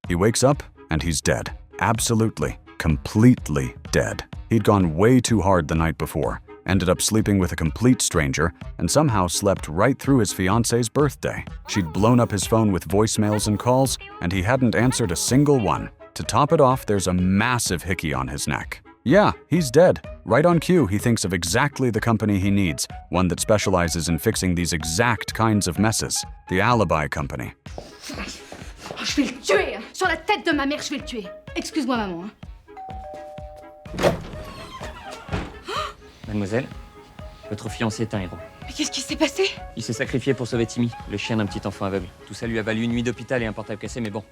He wakes up and he's dead. Absolutely, completely dead. He'd gone way too hard the night before, ended up sleeping with a complete stranger, and somehow slept right through his fiance's birthday. She'd blown up his phone with voicemails and calls, and he hadn't answered a single one. To top it off, there's a massive hickey on his neck. Yeah, he's dead. Right on cue, he thinks of exactly the company he needs, one that specializes in fixing these exact kinds of messes. The Alibi Company. Je vais le tuer! Sur la tête de ma mère, je vais le tuer. Excuse-moi, maman. Mademoiselle, votre fiancé est un héros. Mais qu'est-ce qui s'est passé? Il s'est sacrifié pour sauver Timmy, le chien d'un petit enfant aveugle. Tout ça lui a valu une nuit d'hôpital et un portable cassé, mais bon.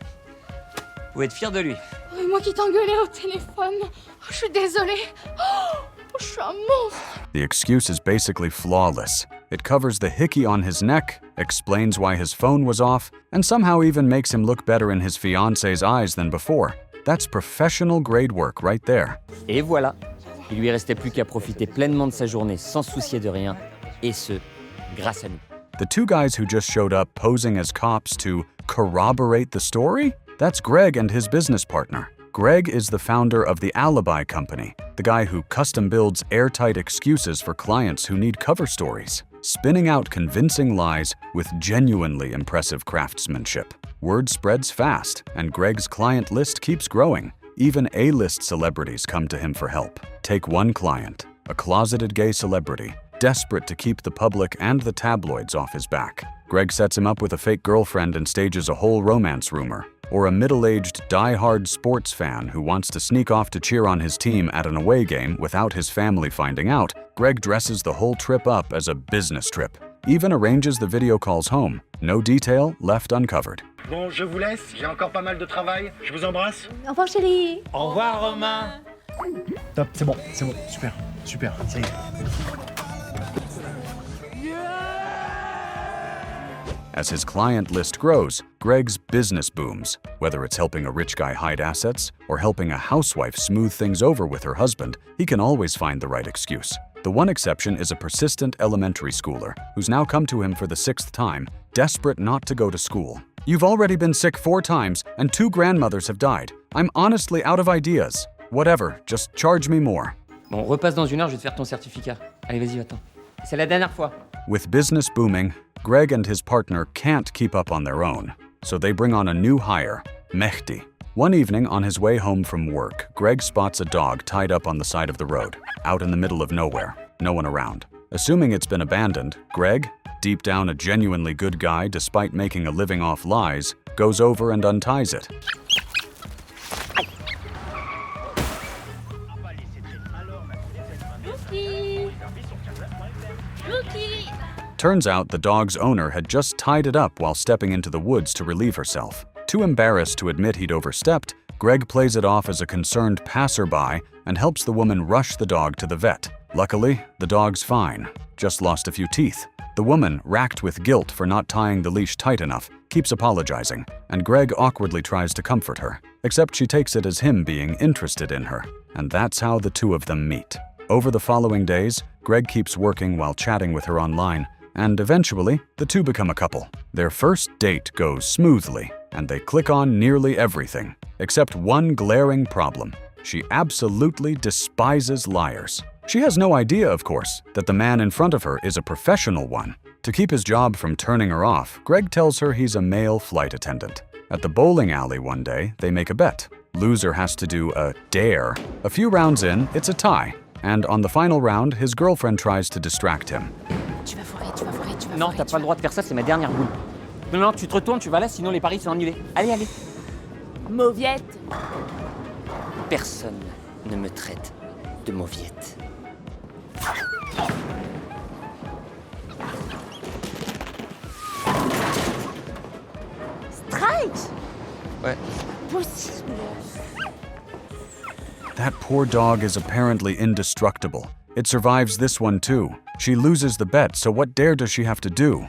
Vous pouvez être fier de lui. Oh, moi qui t'engueulais au téléphone. Oh, je suis désolée. Oh, je suis un monstre. The excuse is basically flawless. It covers the hickey on his neck, explains why his phone was off, and somehow even makes him look better in his fiance's eyes than before. That's professional grade work right there. Et voilà. Il lui restait plus qu'à profiter pleinement de sa journée sans se soucier de rien, et ce, grâce à nous. The two guys who just showed up posing as cops to corroborate the story? That's Greg and his business partner. Greg is the founder of the Alibi Company, the guy who custom builds airtight excuses for clients who need cover stories, spinning out convincing lies with genuinely impressive craftsmanship. Word spreads fast, and Greg's client list keeps growing. Even A-list celebrities come to him for help. Take one client, a closeted gay celebrity, desperate to keep the public and the tabloids off his back. Greg sets him up with a fake girlfriend and stages a whole romance rumor. Or a middle-aged, die-hard sports fan who wants to sneak off to cheer on his team at an away game without his family finding out. Greg dresses the whole trip up as a business trip. Even arranges the video calls home. No detail left uncovered. Bon, je vous laisse, j'ai encore pas mal de travail. Je vous embrasse. Au revoir, chérie. Au revoir, Romain. Top, c'est bon, super, ça y est. As his client list grows, Greg's business booms. Whether it's helping a rich guy hide assets or helping a housewife smooth things over with her husband, he can always find the right excuse. The one exception is a persistent elementary schooler who's now come to him for the 6th time, desperate not to go to school. You've already been sick 4 times and 2 grandmothers have died. I'm honestly out of ideas. Whatever, just charge me more. Bon, on repasse dans 1 heure, je vais te faire ton certificat. Allez, vas-y, va-t'en. C'est la dernière fois. With business booming, Greg and his partner can't keep up on their own, so they bring on a new hire, Mehdi. One evening on his way home from work, Greg spots a dog tied up on the side of the road, out in the middle of nowhere, no one around. Assuming it's been abandoned, Greg, deep down a genuinely good guy despite making a living off lies, goes over and unties it. Turns out the dog's owner had just tied it up while stepping into the woods to relieve herself. Too embarrassed to admit he'd overstepped, Greg plays it off as a concerned passerby and helps the woman rush the dog to the vet. Luckily, the dog's fine, just lost a few teeth. The woman, racked with guilt for not tying the leash tight enough, keeps apologizing, and Greg awkwardly tries to comfort her, except she takes it as him being interested in her, and that's how the two of them meet. Over the following days, Greg keeps working while chatting with her online, and eventually, the two become a couple. Their first date goes smoothly, and they click on nearly everything, except one glaring problem. She absolutely despises liars. She has no idea, of course, that the man in front of her is a professional one. To keep his job from turning her off, Greg tells her he's a male flight attendant. At the bowling alley one day, they make a bet. Loser has to do a dare. A few rounds in, it's a tie. And on the final round, his girlfriend tries to distract him. Non, t'as pas le droit de faire ça, c'est ma dernière boule. Non, tu te retournes, tu vas là, sinon les paris sont annulés. Allez. Mauviette. Personne ne me traite de mauviette. Strike. Ouais. Possible. That poor dog is apparently indestructible. It survives this one too. She loses the bet, so what dare does she have to do?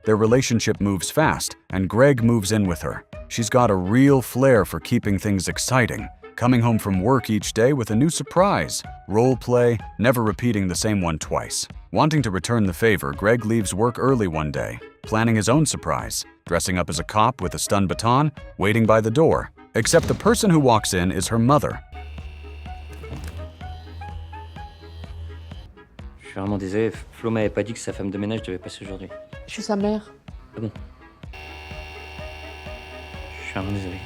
Their relationship moves fast, and Greg moves in with her. She's got a real flair for keeping things exciting, coming home from work each day with a new surprise. Role play, never repeating the same one twice. Wanting to return the favor, Greg leaves work early one day, planning his own surprise, dressing up as a cop with a stun baton, waiting by the door. Except the person who walks in is her mother. Je suis vraiment désolé, Flo m'avait pas dit que sa femme de ménage devait passer aujourd'hui. Je suis sa mère. Ah bon? Je suis vraiment désolé.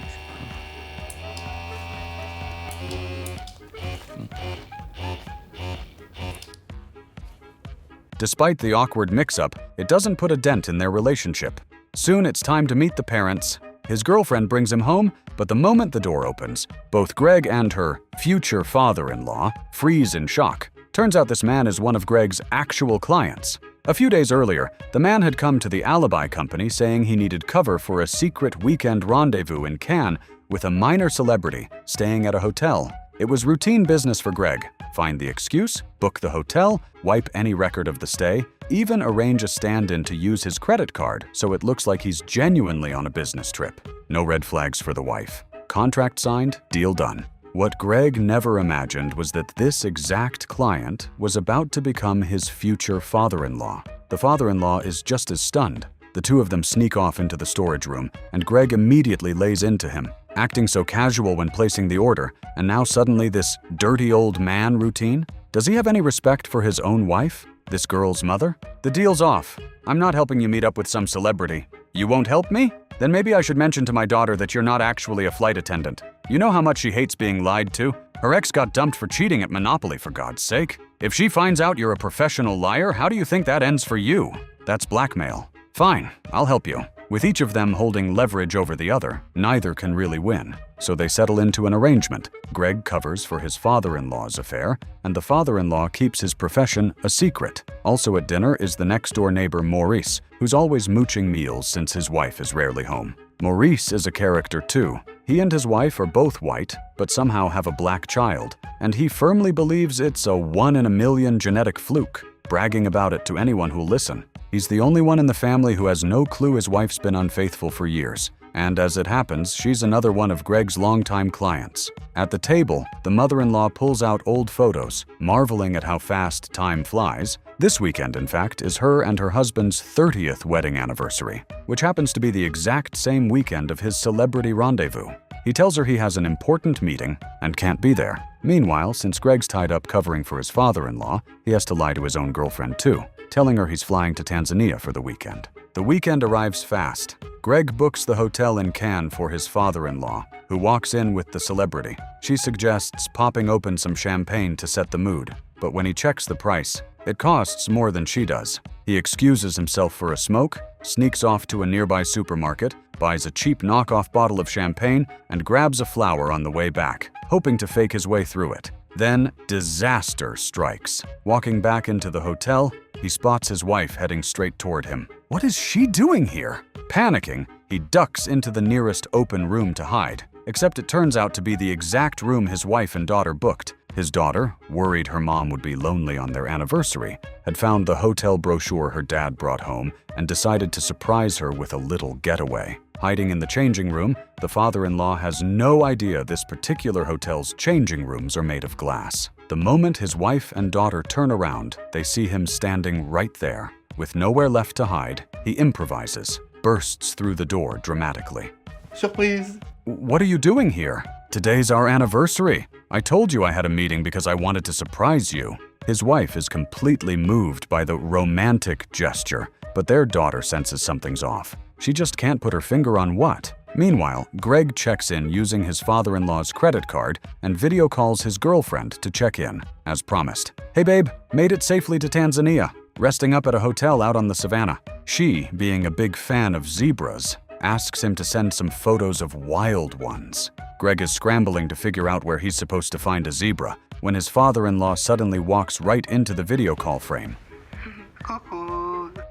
Despite the awkward mix-up, it doesn't put a dent in their relationship. Soon it's time to meet the parents. His girlfriend brings him home, but the moment the door opens, both Greg and her future father-in-law freeze in shock. Turns out this man is one of Greg's actual clients. A few days earlier, the man had come to the alibi company saying he needed cover for a secret weekend rendezvous in Cannes with a minor celebrity staying at a hotel. It was routine business for Greg. Find the excuse, book the hotel, wipe any record of the stay, even arrange a stand-in to use his credit card so it looks like he's genuinely on a business trip. No red flags for the wife. Contract signed, deal done. What Greg never imagined was that this exact client was about to become his future father-in-law. The father-in-law is just as stunned. The two of them sneak off into the storage room, and Greg immediately lays into him, acting so casual when placing the order, and now suddenly this dirty old man routine? Does he have any respect for his own wife, this girl's mother? The deal's off. I'm not helping you meet up with some celebrity. You won't help me? Then maybe I should mention to my daughter that you're not actually a flight attendant. You know how much she hates being lied to? Her ex got dumped for cheating at Monopoly, for God's sake. If she finds out you're a professional liar, how do you think that ends for you? That's blackmail. Fine, I'll help you. With each of them holding leverage over the other, neither can really win. So they settle into an arrangement. Greg covers for his father-in-law's affair, and the father-in-law keeps his profession a secret. Also at dinner is the next-door neighbor Maurice, who's always mooching meals since his wife is rarely home. Maurice is a character too. He and his wife are both white, but somehow have a black child, and he firmly believes it's a 1 in a million genetic fluke, bragging about it to anyone who'll listen. He's the only one in the family who has no clue his wife's been unfaithful for years. And as it happens, she's another one of Greg's longtime clients. At the table, the mother-in-law pulls out old photos, marveling at how fast time flies. This weekend, in fact, is her and her husband's 30th wedding anniversary, which happens to be the exact same weekend of his celebrity rendezvous. He tells her he has an important meeting and can't be there. Meanwhile, since Greg's tied up covering for his father-in-law, he has to lie to his own girlfriend too, telling her he's flying to Tanzania for the weekend. The weekend arrives fast. Greg books the hotel in Cannes for his father-in-law, who walks in with the celebrity. She suggests popping open some champagne to set the mood, but when he checks the price, it costs more than she does. He excuses himself for a smoke, sneaks off to a nearby supermarket, buys a cheap knockoff bottle of champagne, and grabs a flower on the way back, hoping to fake his way through it. Then, disaster strikes. Walking back into the hotel, he spots his wife heading straight toward him. What is she doing here? Panicking, he ducks into the nearest open room to hide, except it turns out to be the exact room his wife and daughter booked. His daughter, worried her mom would be lonely on their anniversary, had found the hotel brochure her dad brought home and decided to surprise her with a little getaway. Hiding in the changing room, the father-in-law has no idea this particular hotel's changing rooms are made of glass. The moment his wife and daughter turn around, they see him standing right there. With nowhere left to hide, he improvises, bursts through the door dramatically. Surprise! What are you doing here? Today's our anniversary. I told you I had a meeting because I wanted to surprise you. His wife is completely moved by the romantic gesture, but their daughter senses something's off. She just can't put her finger on what. Meanwhile, Greg checks in using his father-in-law's credit card and video calls his girlfriend to check in, as promised. Hey babe, made it safely to Tanzania, resting up at a hotel out on the savannah. She, being a big fan of zebras, asks him to send some photos of wild ones. Greg is scrambling to figure out where he's supposed to find a zebra when his father-in-law suddenly walks right into the video call frame.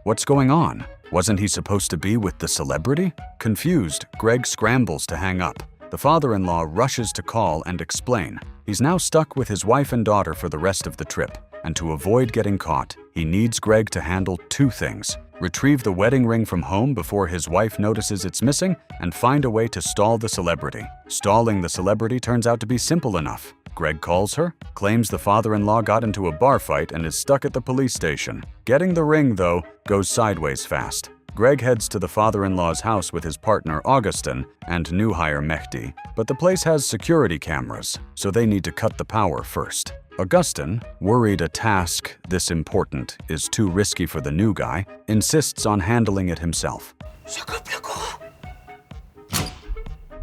What's going on? Wasn't he supposed to be with the celebrity? Confused, Greg scrambles to hang up. The father-in-law rushes to call and explain. He's now stuck with his wife and daughter for the rest of the trip. and to avoid getting caught, he needs Greg to handle two things: retrieve the wedding ring from home before his wife notices it's missing, and find a way to stall the celebrity. Stalling the celebrity turns out to be simple enough. Greg calls her, claims the father-in-law got into a bar fight and is stuck at the police station. Getting the ring, though, goes sideways fast. Greg heads to the father-in-law's house with his partner Augustin and new hire Mehdi, but the place has security cameras, so they need to cut the power first. Augustin, worried a task this important is too risky for the new guy, insists on handling it himself.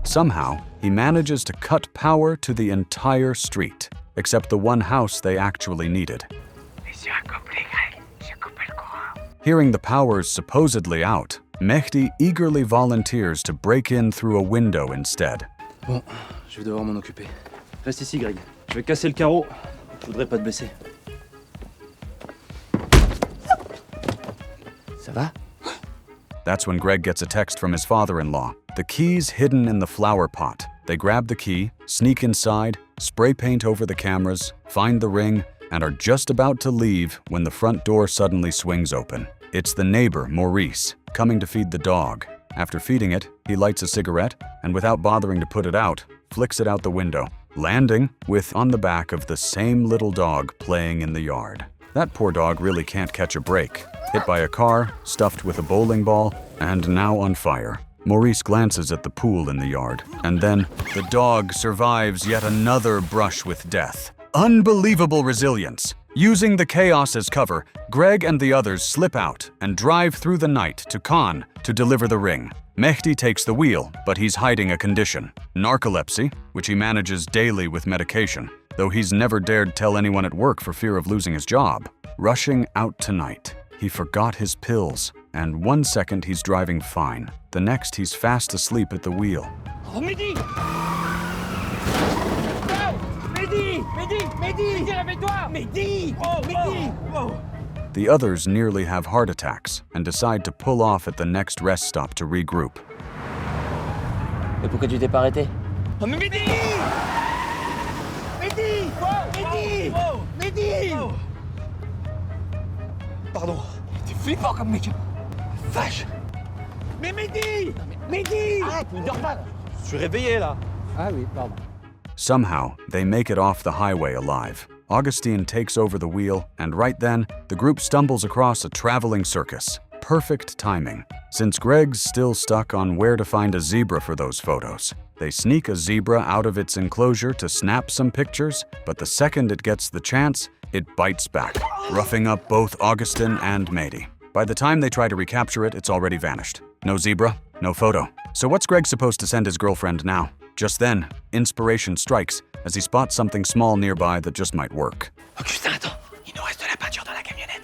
Somehow, he manages to cut power to the entire street, except the one house they actually needed. Hearing the power's supposedly out, Mehdi eagerly volunteers to break in through a window instead. Bon, je vais devoir m'en occuper. Reste ici, Greg. Je vais casser le carreau. Faudrait pas te blesser. Ça va? That's when Greg gets a text from his father-in-law. The key's hidden in the flower pot. They grab the key, sneak inside, spray paint over the cameras, find the ring, and are just about to leave when the front door suddenly swings open. It's the neighbor, Maurice, coming to feed the dog. After feeding it, he lights a cigarette, and without bothering to put it out, flicks it out the window, landing with on the back of the same little dog playing in the yard. That poor dog really can't catch a break. Hit by a car, stuffed with a bowling ball, and now on fire. Maurice glances at the pool in the yard, and then the dog survives yet another brush with death. Unbelievable resilience! Using the chaos as cover, Greg and the others slip out and drive through the night to Cannes to deliver the ring. Mehdi takes the wheel, but he's hiding a condition: narcolepsy, which he manages daily with medication, though he's never dared tell anyone at work for fear of losing his job. Rushing out tonight, he forgot his pills, and one second he's driving fine. The next he's fast asleep at the wheel. Oh, Mehdi! Mehdi! Mehdi! Mehdi! Réveille-toi! Mehdi! Oh, Mehdi! Oh. The others nearly have heart attacks and decide to pull off at the next rest stop to regroup. Mais pourquoi tu t'es pas arrêté? Oh, mais Mehdi! Mehdi! Mehdi! Mehdi! Pardon. T'es flippant comme mec! Vache! Mais Mehdi! Mehdi! Arrête, il dort pas! Je suis réveillé, là. Ah oui, pardon. Somehow, they make it off the highway alive. Augustine takes over the wheel, and right then, the group stumbles across a traveling circus. Perfect timing, since Greg's still stuck on where to find a zebra for those photos. They sneak a zebra out of its enclosure to snap some pictures, but the second it gets the chance, it bites back, roughing up both Augustine and Mehdi. By the time they try to recapture it, it's already vanished. No zebra, no photo. So what's Greg supposed to send his girlfriend now? Just then, inspiration strikes as he spots something small nearby that just might work. Augustin, attends! Il nous reste de la peinture dans la camionnette.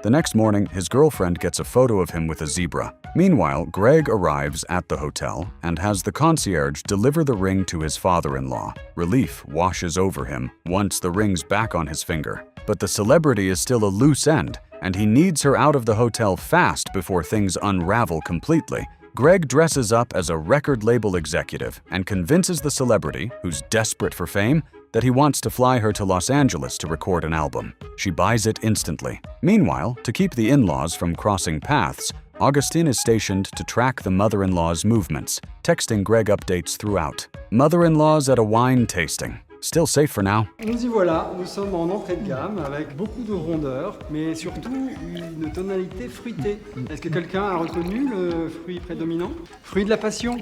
The next morning, his girlfriend gets a photo of him with a zebra. Meanwhile, Greg arrives at the hotel and has the concierge deliver the ring to his father-in-law. Relief washes over him once the ring's back on his finger. But the celebrity is still a loose end, and he needs her out of the hotel fast before things unravel completely. Greg dresses up as a record label executive and convinces the celebrity, who's desperate for fame, that he wants to fly her to Los Angeles to record an album. She buys it instantly. Meanwhile, to keep the in-laws from crossing paths, Augustine is stationed to track the mother-in-law's movements, texting Greg updates throughout. Mother-in-law's at a wine tasting. Still safe for now. Nous y voilà, nous sommes en entrée de gamme avec beaucoup de rondeur, mais surtout une tonalité fruitée. Est-ce que quelqu'un a reconnu le fruit prédominant? Fruit de la passion.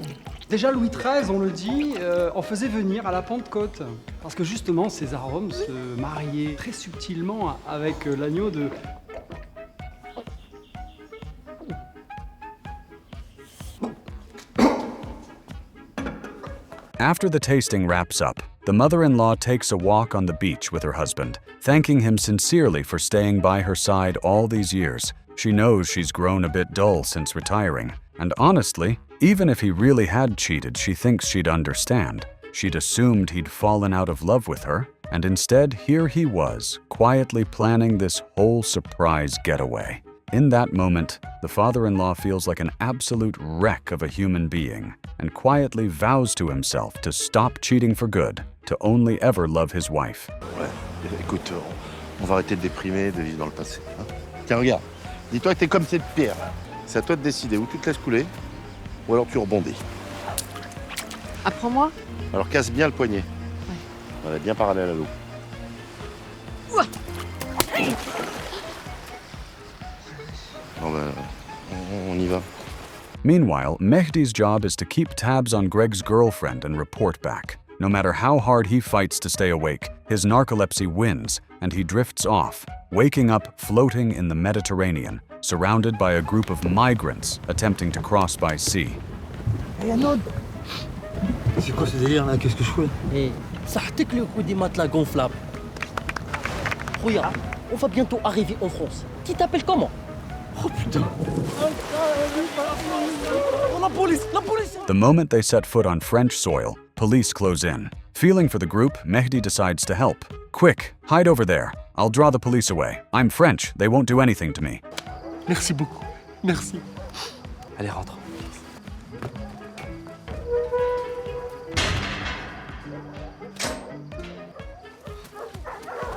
Déjà Louis XIII, on le dit, en faisait venir à la Pentecôte. Parce que justement, ces arômes se mariaient très subtilement avec l'agneau de... After the tasting wraps up, the mother-in-law takes a walk on the beach with her husband, thanking him sincerely for staying by her side all these years. She knows she's grown a bit dull since retiring, and honestly, even if he really had cheated, she thinks she'd understand. She'd assumed he'd fallen out of love with her, and instead here he was, quietly planning this whole surprise getaway. In that moment, the father-in-law feels like an absolute wreck of a human being and quietly vows to himself to stop cheating for good, to only ever love his wife. Ouais, écoute, on va arrêter de déprimer, de vivre dans le passé. Hein. Tiens, regarde, dis-toi que t'es comme cette pierre. C'est à toi de décider, ou tu te laisses couler, ou alors tu rebondis. Apprends-moi. Alors casse bien le poignet. Voilà, bien parallèle à l'eau. Bon ben, on y va. Meanwhile, Mehdi's job is to keep tabs on Greg's girlfriend and report back. No matter how hard he fights to stay awake, his narcolepsy wins, and he drifts off, waking up floating in the Mediterranean, surrounded by a group of migrants attempting to cross by sea. Hey Anod, c'est quoi ce délire là? Qu'est-ce que je fais? Hey, ça artique le coup des matelas gonflables. Regarde, on va bientôt arriver en France. Tu t'appelles comment? Oh putain! Oh, la police! La police! The moment they set foot on French soil, police close in. Feeling for the group, Mehdi decides to help. Quick, hide over there. I'll draw the police away. I'm French. They won't do anything to me. Merci beaucoup. Merci. Allez, rentre.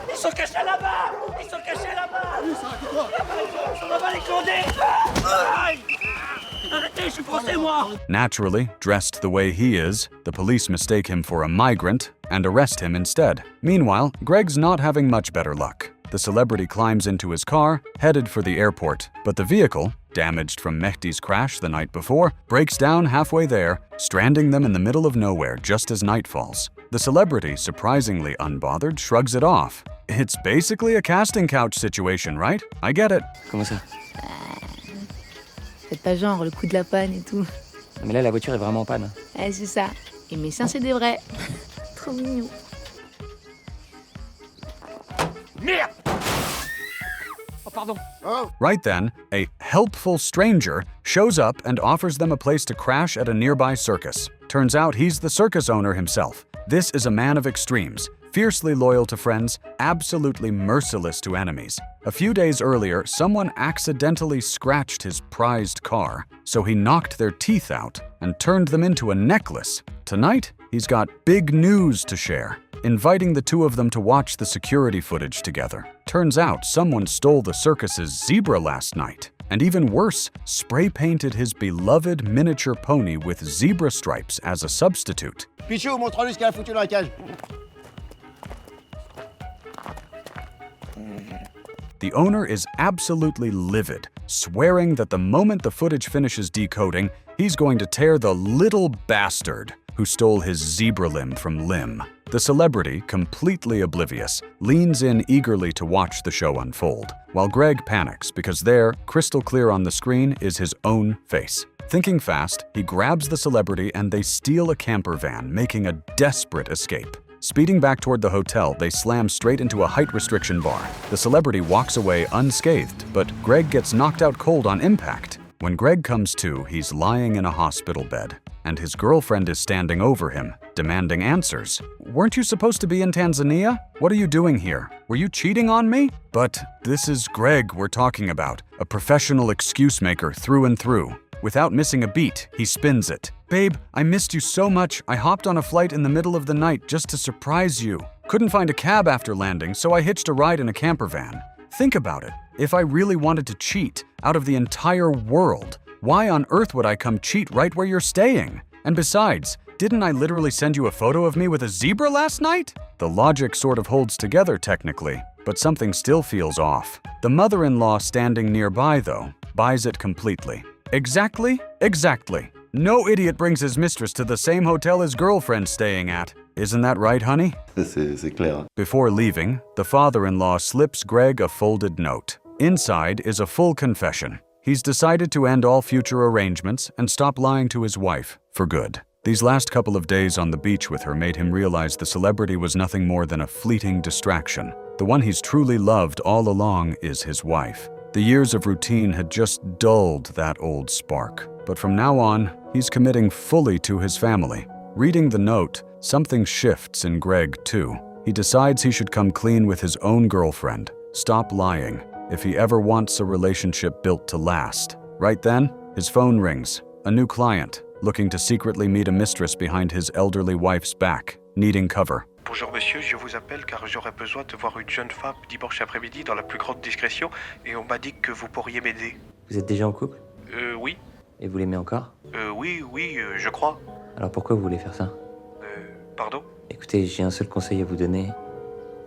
Ils sont cachés là-bas! Ils sont cachés là-bas! On va les conder! Arrêtez, je suis français, moi! Naturally, dressed the way he is, the police mistake him for a migrant and arrest him instead. Meanwhile, Greg's not having much better luck. The celebrity climbs into his car, headed for the airport, but the vehicle, damaged from Mehdi's crash the night before, breaks down halfway there, stranding them in the middle of nowhere just as night falls. The celebrity, surprisingly unbothered, shrugs it off. It's basically a casting couch situation, right? I get it. Comment ça? Faites pas genre, le coup de la panne et tout. Mais là, la voiture est vraiment en panne. Ouais, c'est ça. Et mes seins, c'est des vrais. Trop mignon. Merde! Oh, pardon. Right then, a helpful stranger shows up and offers them a place to crash at a nearby circus. Turns out he's the circus owner himself. This is a man of extremes, fiercely loyal to friends, absolutely merciless to enemies. A few days earlier, someone accidentally scratched his prized car, so he knocked their teeth out and turned them into a necklace. Tonight, he's got big news to share, inviting the two of them to watch the security footage together. Turns out someone stole the circus's zebra last night, and even worse, spray-painted his beloved miniature pony with zebra stripes as a substitute. Pichou, montre-lui ce qu'elle a foutu dans la cage. The owner is absolutely livid, swearing that the moment the footage finishes decoding, he's going to tear the little bastard who stole his zebra limb from limb. The celebrity, completely oblivious, leans in eagerly to watch the show unfold, while Greg panics because there, crystal clear on the screen, is his own face. Thinking fast, he grabs the celebrity and they steal a camper van, making a desperate escape. Speeding back toward the hotel, they slam straight into a height restriction bar. The celebrity walks away unscathed, but Greg gets knocked out cold on impact. When Greg comes to, he's lying in a hospital bed, and his girlfriend is standing over him, demanding answers. Weren't you supposed to be in Tanzania? What are you doing here? Were you cheating on me? But this is Greg we're talking about, a professional excuse maker through and through. Without missing a beat, he spins it. Babe, I missed you so much, I hopped on a flight in the middle of the night just to surprise you. Couldn't find a cab after landing, so I hitched a ride in a camper van. Think about it. If I really wanted to cheat, out of the entire world, why on earth would I come cheat right where you're staying? And besides, didn't I literally send you a photo of me with a zebra last night? The logic sort of holds together technically, but something still feels off. The mother-in-law standing nearby, though, buys it completely. Exactly? Exactly. No idiot brings his mistress to the same hotel his girlfriend's staying at. Isn't that right, honey? C'est clair. Before leaving, the father-in-law slips Greg a folded note. Inside is a full confession. He's decided to end all future arrangements and stop lying to his wife for good. These last couple of days on the beach with her made him realize the celebrity was nothing more than a fleeting distraction. The one he's truly loved all along is his wife. The years of routine had just dulled that old spark. But from now on, he's committing fully to his family. Reading the note, something shifts in Greg, too. He decides he should come clean with his own girlfriend, stop lying, if he ever wants a relationship built to last. Right then, his phone rings. A new client, looking to secretly meet a mistress behind his elderly wife's back, needing cover. Bonjour monsieur, je vous appelle car j'aurais besoin de voir une jeune femme dimanche après-midi dans la plus grande discrétion et on m'a dit que vous pourriez m'aider. Vous êtes déjà en couple? Oui. Et vous l'aimez encore? Oui, je crois. Alors pourquoi vous voulez faire ça? Pardon? Écoutez, j'ai un seul conseil à vous donner.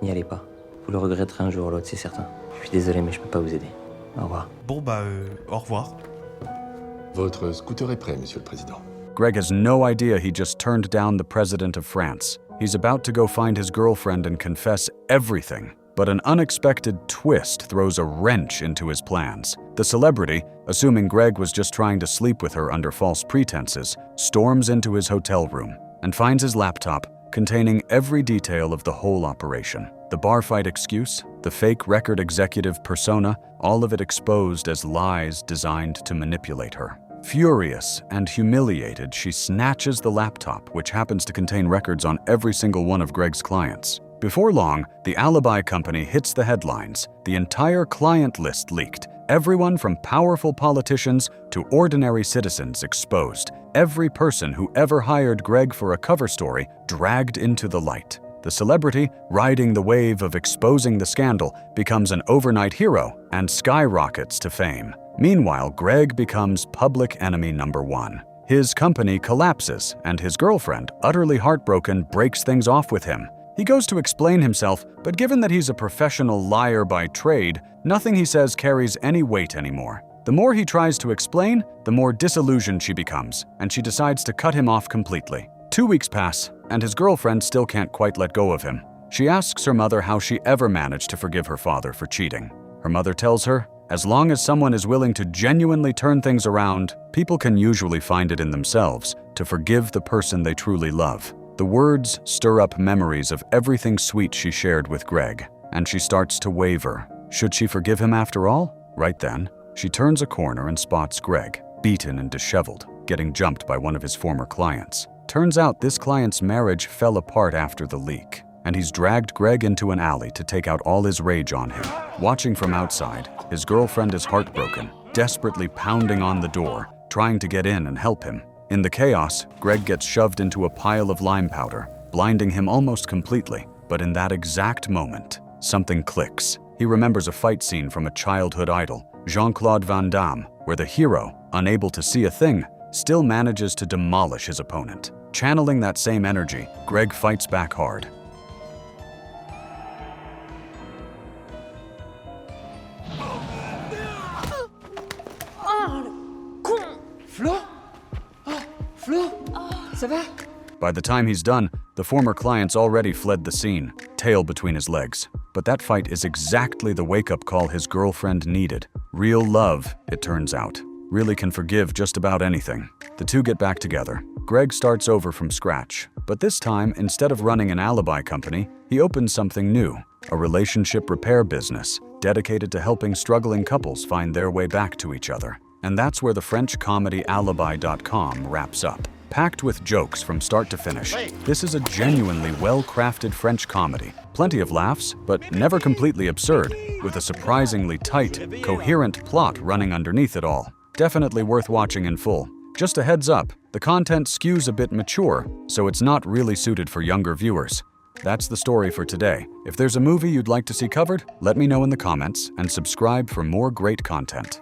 N'y allez pas. Vous le regretterez un jour ou l'autre, c'est certain. Je suis désolé, mais je peux pas vous aider. Au revoir. Bon au revoir. Votre scooter est prêt, Monsieur le Président. Greg has no idea he just turned down the president of France. He's about to go find his girlfriend and confess everything. But an unexpected twist throws a wrench into his plans. The celebrity, assuming Greg was just trying to sleep with her under false pretenses, storms into his hotel room and finds his laptop containing every detail of the whole operation. The bar fight excuse, the fake record executive persona, all of it exposed as lies designed to manipulate her. Furious and humiliated, she snatches the laptop, which happens to contain records on every single one of Greg's clients. Before long, the alibi company hits the headlines. The entire client list leaked. Everyone from powerful politicians to ordinary citizens exposed. Every person who ever hired Greg for a cover story dragged into the light. The celebrity, riding the wave of exposing the scandal, becomes an overnight hero and skyrockets to fame. Meanwhile, Greg becomes public enemy number one. His company collapses, and his girlfriend, utterly heartbroken, breaks things off with him. He goes to explain himself, but given that he's a professional liar by trade, nothing he says carries any weight anymore. The more he tries to explain, the more disillusioned she becomes, and she decides to cut him off completely. 2 weeks pass, and his girlfriend still can't quite let go of him. She asks her mother how she ever managed to forgive her father for cheating. Her mother tells her, as long as someone is willing to genuinely turn things around, people can usually find it in themselves to forgive the person they truly love. The words stir up memories of everything sweet she shared with Greg, and she starts to waver. Should she forgive him after all? Right then, she turns a corner and spots Greg, beaten and disheveled, getting jumped by one of his former clients. Turns out this client's marriage fell apart after the leak, and he's dragged Greg into an alley to take out all his rage on him. Watching from outside, his girlfriend is heartbroken, desperately pounding on the door, trying to get in and help him. In the chaos, Greg gets shoved into a pile of lime powder, blinding him almost completely. But in that exact moment, something clicks. He remembers a fight scene from a childhood idol, Jean-Claude Van Damme, where the hero, unable to see a thing, still manages to demolish his opponent. Channeling that same energy, Greg fights back hard. Flo? Flo? Ça va? By the time he's done, the former client's already fled the scene, tail between his legs. But that fight is exactly the wake-up call his girlfriend needed. Real love, it turns out, really can forgive just about anything. The two get back together. Greg starts over from scratch, but this time, instead of running an alibi company, he opens something new, a relationship repair business dedicated to helping struggling couples find their way back to each other. And that's where the French comedy Alibi.com wraps up. Packed with jokes from start to finish, this is a genuinely well-crafted French comedy. Plenty of laughs, but never completely absurd, with a surprisingly tight, coherent plot running underneath it all. Definitely worth watching in full. Just a heads up, the content skews a bit mature, so it's not really suited for younger viewers. That's the story for today. If there's a movie you'd like to see covered, let me know in the comments and subscribe for more great content.